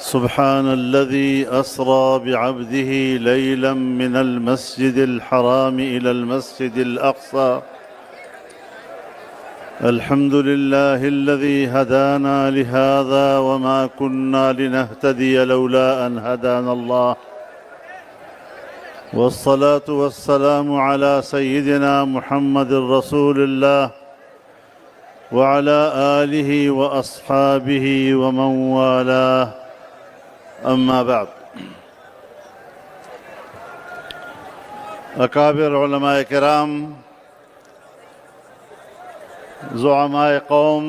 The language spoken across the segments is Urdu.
سبحان الذي أسرى بعبده ليلا من المسجد الحرام إلى المسجد الأقصى. الحمد لله الذي هدانا لهذا وما كنا لنهتدي لولا أن هدانا الله. والصلاة والسلام على سيدنا محمد رسول الله وعلى آله وأصحابه ومن والاه. أما بعد، اکابر علماء کرام، زعماء قوم،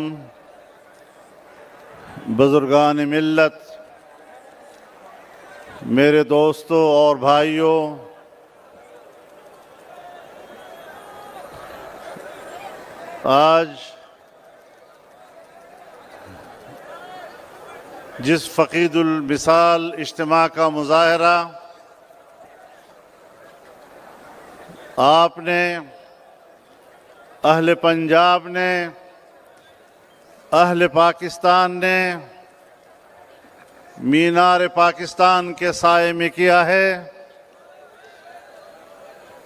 بزرگان ملت، میرے دوستوں اور بھائیوں، آج جس فقید المثال اجتماع کا مظاہرہ آپ نے، اہل پنجاب نے، اہل پاکستان نے مینار پاکستان کے سائے میں کیا ہے،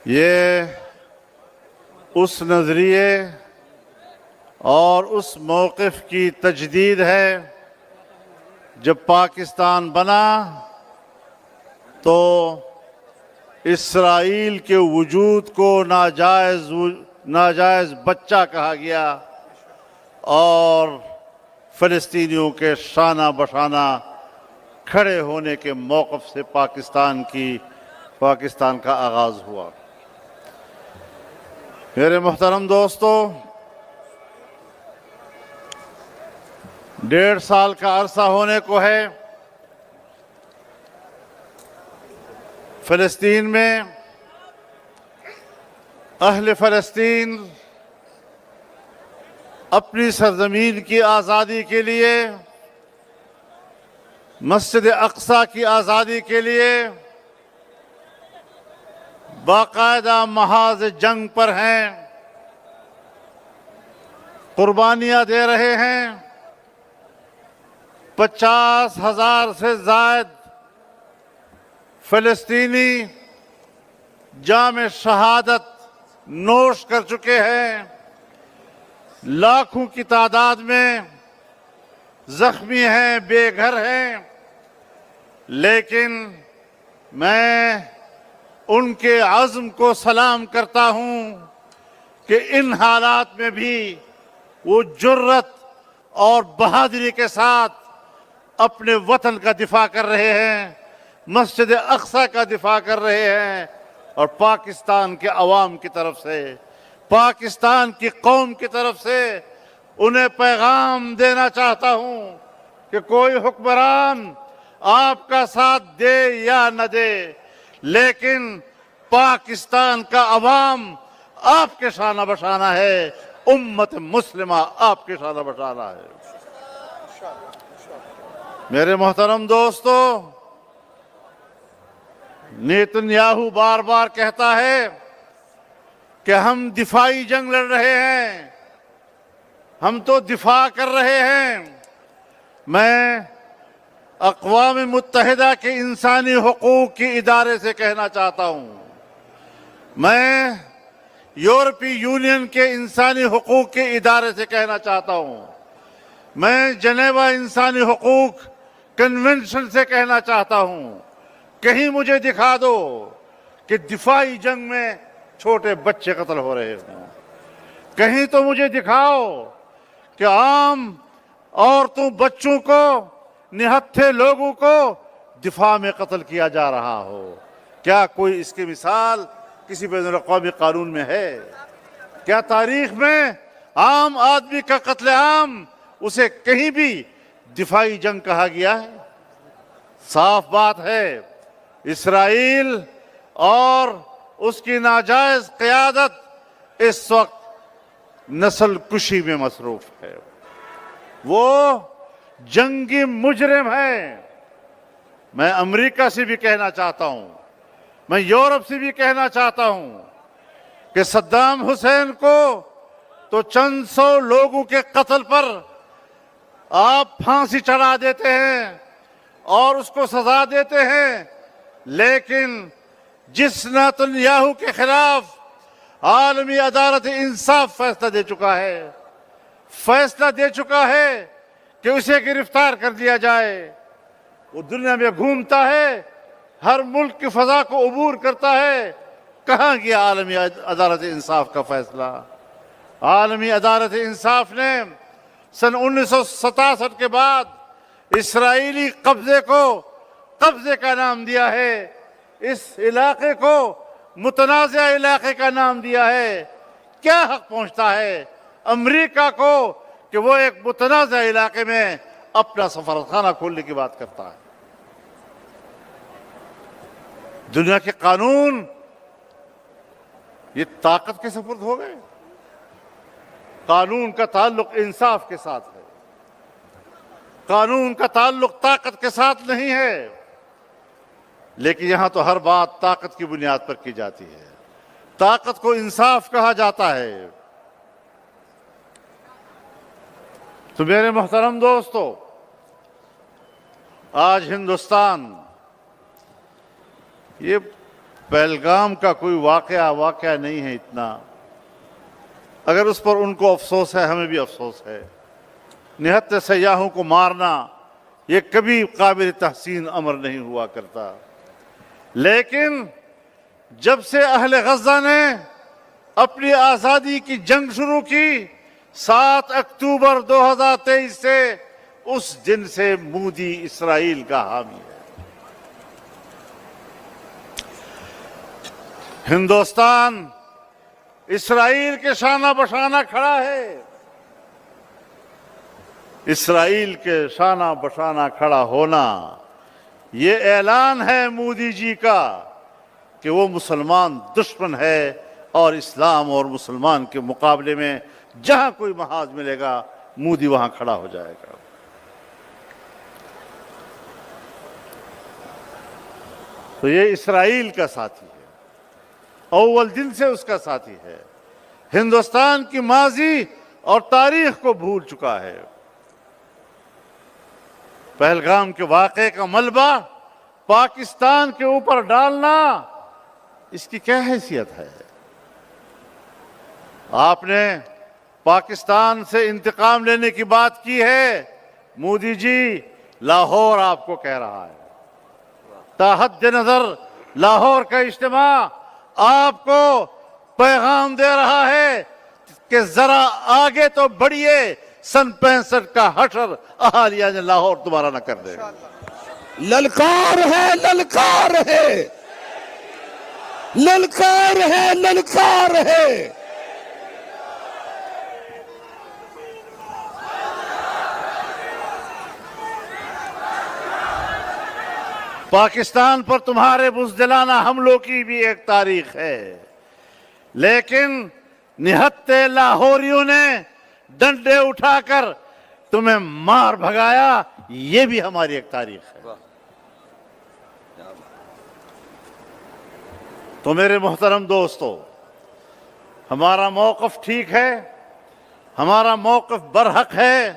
یہ اس نظریے اور اس موقف کی تجدید ہے. جب پاکستان بنا تو اسرائیل کے وجود کو ناجائز بچہ کہا گیا اور فلسطینیوں کے شانہ بشانہ کھڑے ہونے کے موقف سے پاکستان کا آغاز ہوا. میرے محترم دوستو، 1.5 سال کا عرصہ ہونے کو ہے فلسطین میں. اہل فلسطین اپنی سرزمین کی آزادی کے لیے، مسجد اقصی کی آزادی کے لیے باقاعدہ محاذ جنگ پر ہیں، قربانیاں دے رہے ہیں. 50,000 سے زائد فلسطینی جام شہادت نوش کر چکے ہیں، لاکھوں کی تعداد میں زخمی ہیں، بے گھر ہیں. لیکن میں ان کے عزم کو سلام کرتا ہوں کہ ان حالات میں بھی وہ جرت اور بہادری کے ساتھ اپنے وطن کا دفاع کر رہے ہیں، مسجد اقصی کا دفاع کر رہے ہیں. اور پاکستان کے عوام کی طرف سے، پاکستان کی قوم کی طرف سے انہیں پیغام دینا چاہتا ہوں کہ کوئی حکمران آپ کا ساتھ دے یا نہ دے، لیکن پاکستان کا عوام آپ کے شانہ بشانہ ہے، امت مسلمہ آپ کے شانہ بشانہ ہے. میرے محترم دوستو، نیتن یاہو بار بار کہتا ہے کہ ہم دفاعی جنگ لڑ رہے ہیں، ہم تو دفاع کر رہے ہیں. میں اقوام متحدہ کے انسانی حقوق کے ادارے سے کہنا چاہتا ہوں، میں یورپی یونین کے انسانی حقوق کے ادارے سے کہنا چاہتا ہوں، میں جنیوا انسانی حقوق کنونشن سے کہنا چاہتا ہوں، کہیں مجھے دکھا دو کہ دفاعی جنگ میں چھوٹے بچے قتل ہو رہے ہوں. کہیں تو مجھے دکھاؤ کہ عام عورتوں، بچوں کو، نہتھے لوگوں کو دفاع میں قتل کیا جا رہا ہو. کیا کوئی اس کی مثال کسی بین الاقوامی قانون میں ہے؟ کیا تاریخ میں عام آدمی کا قتل عام اسے کہیں بھی دفاعی جنگ کہا گیا ہے؟ صاف بات ہے، اسرائیل اور اس کی ناجائز قیادت اس وقت نسل کشی میں مصروف ہے. وہ جنگی مجرم ہے. میں امریکہ سے بھی کہنا چاہتا ہوں، میں یورپ سے بھی کہنا چاہتا ہوں کہ صدام حسین کو تو چند سو لوگوں کے قتل پر آپ پھانسی چڑھا دیتے ہیں اور اس کو سزا دیتے ہیں، لیکن جس نیتن یاہو کے خلاف عالمی عدالت انصاف فیصلہ دے چکا ہے کہ اسے گرفتار کر دیا جائے، وہ دنیا میں گھومتا ہے، ہر ملک کی فضا کو عبور کرتا ہے۔ کہاں گیا عالمی عدالت انصاف کا فیصلہ؟ عالمی عدالت انصاف نے سن 1967 کے بعد اسرائیلی قبضے کو قبضے کا نام دیا ہے، اس علاقے کو متنازع علاقے کا نام دیا ہے۔ کیا حق پہنچتا ہے امریکہ کو کہ وہ ایک متنازع علاقے میں اپنا سفارتخانہ کھولنے کی بات کرتا ہے؟ دنیا کے قانون یہ طاقت کے سپرد ہو گئے۔ قانون کا تعلق انصاف کے ساتھ ہے، قانون کا تعلق طاقت کے ساتھ نہیں ہے، لیکن یہاں تو ہر بات طاقت کی بنیاد پر کی جاتی ہے۔ طاقت کو انصاف کہا جاتا ہے۔ تو میرے محترم دوستو، آج ہندوستان یہ پہلگام کا کوئی واقعہ نہیں ہے اتنا، اگر اس پر ان کو افسوس ہے، ہمیں بھی افسوس ہے۔ نہتے سیاحوں کو مارنا یہ کبھی قابل تحسین امر نہیں ہوا کرتا، لیکن جب سے اہل غزہ نے اپنی آزادی کی جنگ شروع کی 7 اکتوبر 2023 سے، اس دن سے مودی اسرائیل کا حامی ہے۔ ہندوستان اسرائیل کے شانہ بشانہ کھڑا ہے۔ اسرائیل کے شانہ بشانہ کھڑا ہونا یہ اعلان ہے مودی جی کا کہ وہ مسلمان دشمن ہے، اور اسلام اور مسلمان کے مقابلے میں جہاں کوئی محاذ ملے گا مودی وہاں کھڑا ہو جائے گا۔ تو یہ اسرائیل کا ساتھی ہے، اول دن سے اس کا ساتھی ہے، ہندوستان کی ماضی اور تاریخ کو بھول چکا ہے۔ پہلگام کے واقعے کا ملبہ پاکستان کے اوپر ڈالنا، اس کی کیا حیثیت ہے؟ آپ نے پاکستان سے انتقام لینے کی بات کی ہے، مودی جی لاہور آپ کو کہہ رہا ہے۔ تاحد نظر لاہور کا اجتماع آپ کو پیغام دے رہا ہے کہ ذرا آگے تو بڑھیے، سن 65 کا حشر اہالیہ نے لاہور دوبارہ نہ کر دے۔ للکار ہے، للکار ہے، للکار ہے، للکار ہے۔ پاکستان پر تمہارے بزدلانہ حملوں کی بھی ایک تاریخ ہے، لیکن نہتے لاہوریوں نے ڈنڈے اٹھا کر تمہیں مار بھگایا، یہ بھی ہماری ایک تاریخ ہے۔ تو میرے محترم دوستو، ہمارا موقف ٹھیک ہے، ہمارا موقف برحق ہے،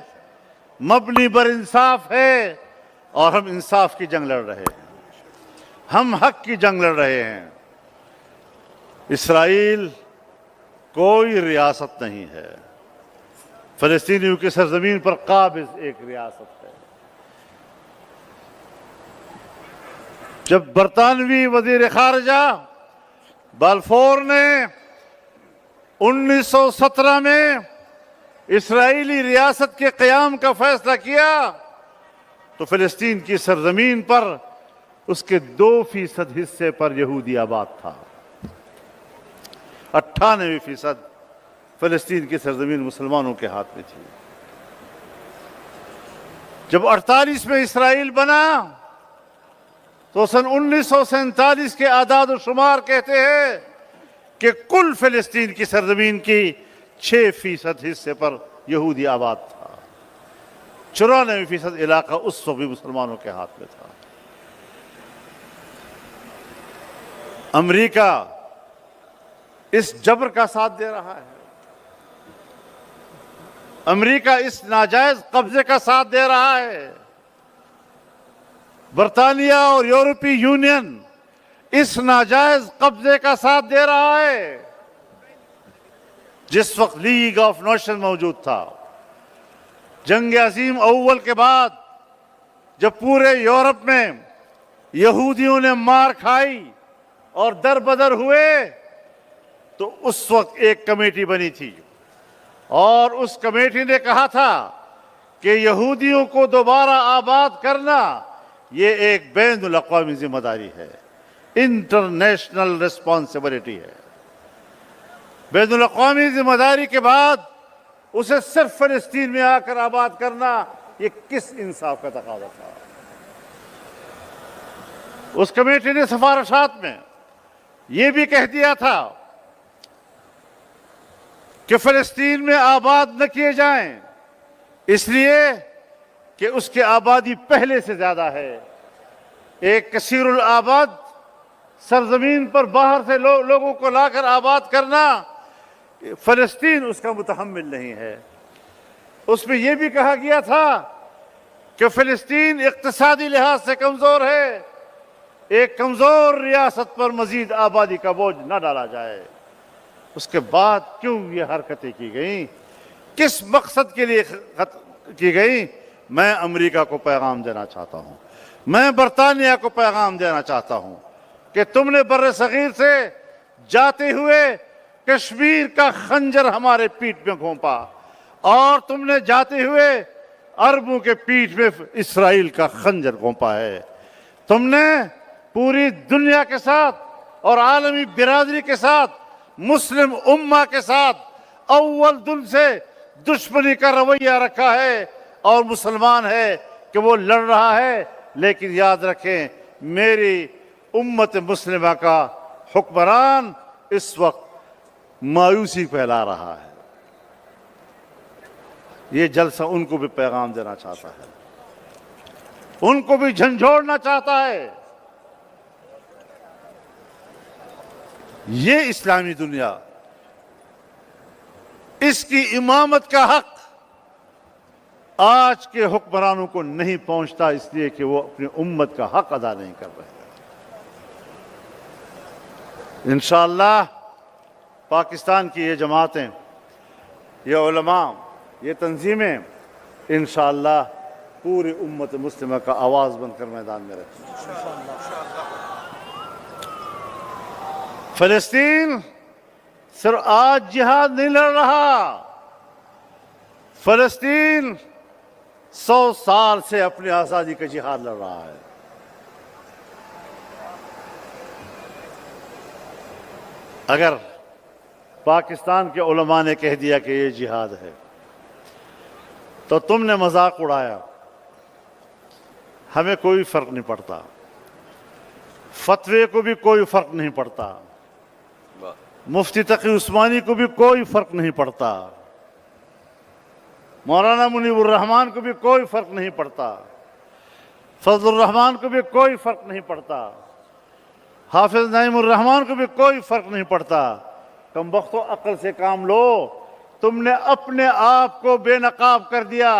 مبنی بر انصاف ہے، اور ہم انصاف کی جنگ لڑ رہے ہیں، ہم حق کی جنگ لڑ رہے ہیں۔ اسرائیل کوئی ریاست نہیں ہے، فلسطینیوں کی سرزمین پر قابض ایک ریاست ہے۔ جب برطانوی وزیر خارجہ بلفور نے 1917 میں اسرائیلی ریاست کے قیام کا فیصلہ کیا تو فلسطین کی سرزمین پر اس کے 2% حصے پر یہودی آباد تھا، 98% فلسطین کی سرزمین مسلمانوں کے ہاتھ میں تھی۔ جب 48 میں اسرائیل بنا تو سن 1947 کے اعداد و شمار کہتے ہیں کہ کل فلسطین کی سرزمین کی 6% حصے پر یہودی آباد تھا، 94% علاقہ اس وقت بھی مسلمانوں کے ہاتھ میں تھا۔ امریکہ اس جبر کا ساتھ دے رہا ہے، امریکہ اس ناجائز قبضے کا ساتھ دے رہا ہے۔ برطانیہ اور یورپی یونین اس ناجائز قبضے کا ساتھ دے رہا ہے۔ جس وقت لیگ آف نیشن موجود تھا، جنگ عظیم اول کے بعد جب پورے یورپ میں یہودیوں نے مار کھائی اور در بدر ہوئے، تو اس وقت ایک کمیٹی بنی تھی اور اس کمیٹی نے کہا تھا کہ یہودیوں کو دوبارہ آباد کرنا یہ ایک بین الاقوامی ذمہ داری ہے، انٹرنیشنل ریسپانسبلٹی ہے۔ بین الاقوامی ذمہ داری کے بعد اسے صرف فلسطین میں آ کر آباد کرنا یہ کس انصاف کا تقاضا تھا؟ اس کمیٹی نے سفارشات میں یہ بھی کہہ دیا تھا کہ فلسطین میں آباد نہ کیے جائیں، اس لیے کہ اس کی آبادی پہلے سے زیادہ ہے۔ ایک کثیر الآباد سرزمین پر باہر سے لوگوں کو لا کر آباد کرنا، فلسطین اس کا متحمل نہیں ہے۔ اس میں یہ بھی کہا گیا تھا کہ فلسطین اقتصادی لحاظ سے کمزور ہے، ایک کمزور ریاست پر مزید آبادی کا بوجھ نہ ڈالا جائے۔ اس کے بعد کیوں یہ حرکتیں کی گئیں، کس مقصد کے لیے کی گئیں؟ میں امریکہ کو پیغام دینا چاہتا ہوں، میں برطانیہ کو پیغام دینا چاہتا ہوں کہ تم نے بر صغیر سے جاتے ہوئے کشمیر کا خنجر ہمارے پیٹھ میں گھونپا، اور تم نے جاتے ہوئے عربوں کے پیٹھ میں اسرائیل کا خنجر گھونپا ہے۔ تم نے پوری دنیا کے ساتھ اور عالمی برادری کے ساتھ، مسلم امہ کے ساتھ اول دن سے دشمنی کا رویہ رکھا ہے، اور مسلمان ہے کہ وہ لڑ رہا ہے، لیکن یاد رکھیں میری امت مسلمہ کا حکمران اس وقت مایوسی پھیلا رہا ہے۔ یہ جلسہ ان کو بھی پیغام دینا چاہتا ہے، ان کو بھی جھنجھوڑنا چاہتا ہے۔ یہ اسلامی دنیا، اس کی امامت کا حق آج کے حکمرانوں کو نہیں پہنچتا، اس لیے کہ وہ اپنی امت کا حق ادا نہیں کر رہے۔ انشاءاللہ پاکستان کی یہ جماعتیں، یہ علماء، یہ تنظیمیں انشاءاللہ پوری امت مسلمہ کا آواز بن کر میدان میں رکھیں۔ فلسطین صرف آج جہاد نہیں لڑ رہا، فلسطین 100 سال سے اپنی آزادی کا جہاد لڑ رہا ہے۔ اگر پاکستان کے علماء نے کہہ دیا کہ یہ جہاد ہے تو تم نے مذاق اڑایا، ہمیں کوئی فرق نہیں پڑتا، فتوے کو بھی کوئی فرق نہیں پڑتا، مفتی تقی عثمانی کو بھی کوئی فرق نہیں پڑتا، مولانا منیب الرحمان کو بھی کوئی فرق نہیں پڑتا، فضل الرحمان کو بھی کوئی فرق نہیں پڑتا، حافظ نعیم الرحمان کو بھی کوئی فرق نہیں پڑتا۔ کم بختو عقل سے کام لو، تم نے اپنے آپ کو بے نقاب کر دیا،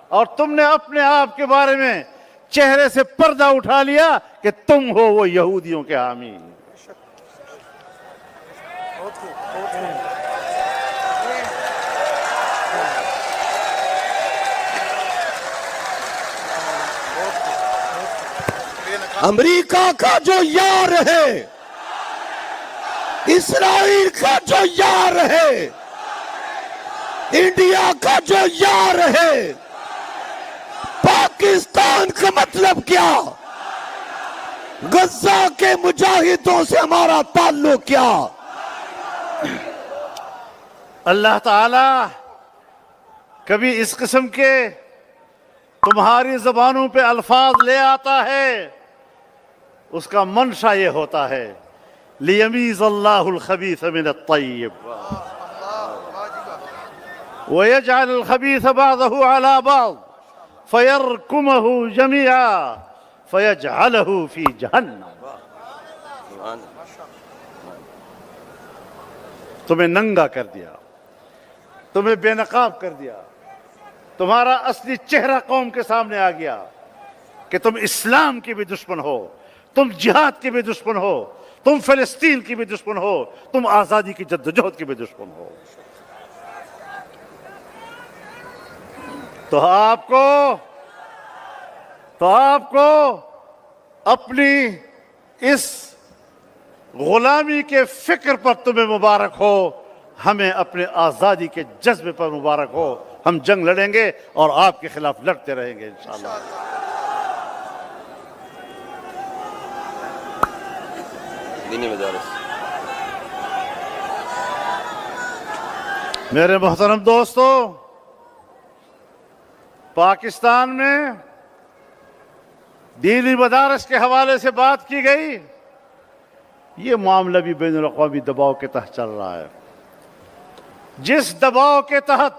اور تم نے اپنے آپ کے بارے میں چہرے سے پردہ اٹھا لیا کہ تم ہو وہ یہودیوں کے حامی۔ امریکہ کا جو یار ہے، اسرائیل کا جو یار ہے، انڈیا کا جو یار ہے، پاکستان کا مطلب کیا؟ غزہ کے مجاہدوں سے ہمارا تعلق کیا؟ اللہ تعالی کبھی اس قسم کے تمہاری زبانوں پہ الفاظ لے آتا ہے، اس کا منشا یہ ہوتا ہے لِيَمِيزَ اللَّهُ الْخَبِيثَ مِنَ الطَّيِّبِ وَيَجْعَلَ الْخَبِيثَ بَعْضَهُ عَلَى بَعْضٍ فَيَرْكُمَهُ جَمِيعًا فَيَجْعَلَهُ فِي جَهَنَّمَ۔ تمہیں ننگا کر دیا، تمہیں بے نقاب کر دیا، تمہارا اصلی چہرہ قوم کے سامنے آ گیا کہ تم اسلام کے بھی دشمن ہو، تم جہاد کے بھی دشمن ہو، تم فلسطین کی بھی دشمن ہو، تم آزادی کی جدوجہد کے بھی دشمن ہو۔ تو آپ کو اپنی اس غلامی کے فکر پر تمہیں مبارک ہو، ہمیں اپنے آزادی کے جذبے پر مبارک ہو۔ ہم جنگ لڑیں گے اور آپ کے خلاف لڑتے رہیں گے انشاءاللہ۔ دینی مدارس۔ میرے محترم دوستو، پاکستان میں دینی مدارس کے حوالے سے بات کی گئی، یہ معاملہ بھی بین الاقوامی دباؤ کے تحت چل رہا ہے۔ جس دباؤ کے تحت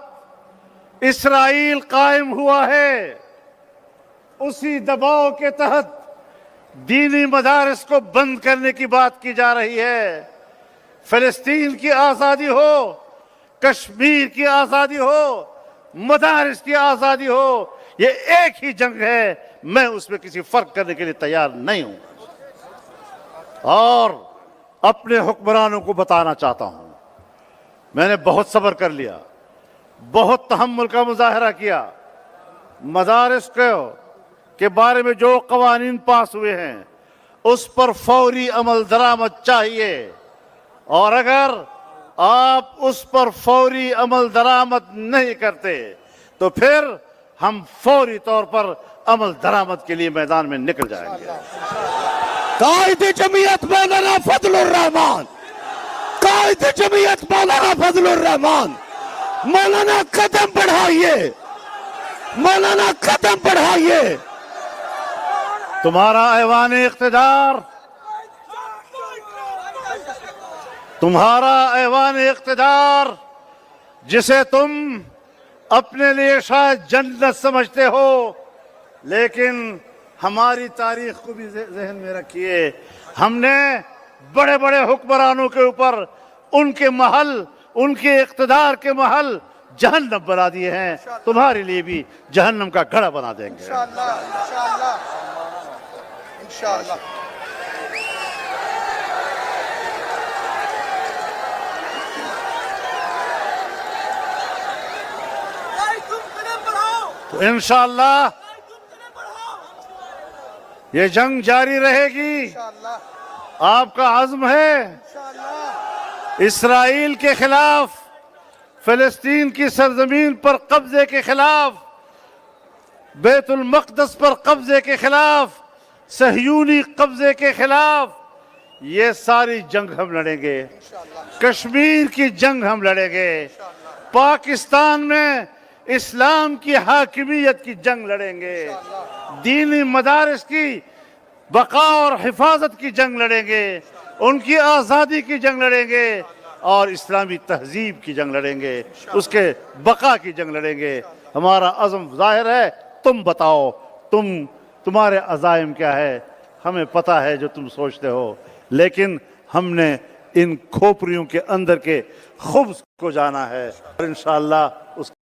اسرائیل قائم ہوا ہے، اسی دباؤ کے تحت دینی مدارس کو بند کرنے کی بات کی جا رہی ہے۔ فلسطین کی آزادی ہو، کشمیر کی آزادی ہو، مدارس کی آزادی ہو، یہ ایک ہی جنگ ہے، میں اس میں کسی فرق کرنے کے لیے تیار نہیں ہوں۔ اور اپنے حکمرانوں کو بتانا چاہتا ہوں، میں نے بہت صبر کر لیا، بہت تحمل کا مظاہرہ کیا۔ مدارس کے بارے میں جو قوانین پاس ہوئے ہیں اس پر فوری عمل درآمد چاہیے، اور اگر آپ اس پر فوری عمل درآمد نہیں کرتے تو پھر ہم فوری طور پر عمل درآمد کے لیے میدان میں نکل جائیں گے۔ قائد جمعیت مولانا فضل الرحمان، قائد جمعیت مولانا فضل الرحمان، مولانا قدم بڑھائیے، مولانا قدم بڑھائیے۔ تمہارا ایوان اقتدار، تمہارا ایوان اقتدار جسے تم اپنے لیے شاید جنت سمجھتے ہو، لیکن ہماری تاریخ کو بھی ذہن میں رکھیے، ہم نے بڑے بڑے حکمرانوں کے اوپر ان کے محل، ان کے اقتدار کے محل جہنم بنا دیے ہیں، تمہارے لیے بھی جہنم کا گڑھا بنا دیں گے انشاءاللہ انشاءاللہ انشاءاللہ۔ تو انشاءاللہ یہ جنگ جاری رہے گی۔ آپ کا عزم ہے اسرائیل کے خلاف، فلسطین کی سرزمین پر قبضے کے خلاف، بیت المقدس پر قبضے کے خلاف، صہیونی قبضے کے خلاف، یہ ساری جنگ ہم لڑیں گے۔ کشمیر کی جنگ ہم لڑیں گے، پاکستان میں اسلام کی حاکمیت کی جنگ لڑیں گے، دینی مدارس کی بقا اور حفاظت کی جنگ لڑیں گے، ان کی آزادی کی جنگ لڑیں گے، اور اسلامی تہذیب کی جنگ لڑیں گے، اس کے بقا کی جنگ لڑیں گے۔ ہمارا عزم ظاہر ہے، تم بتاؤ تمہارے عزائم کیا ہے؟ ہمیں پتہ ہے جو تم سوچتے ہو، لیکن ہم نے ان کھوپڑیوں کے اندر کے خبز کو جانا ہے، اور انشاءاللہ اس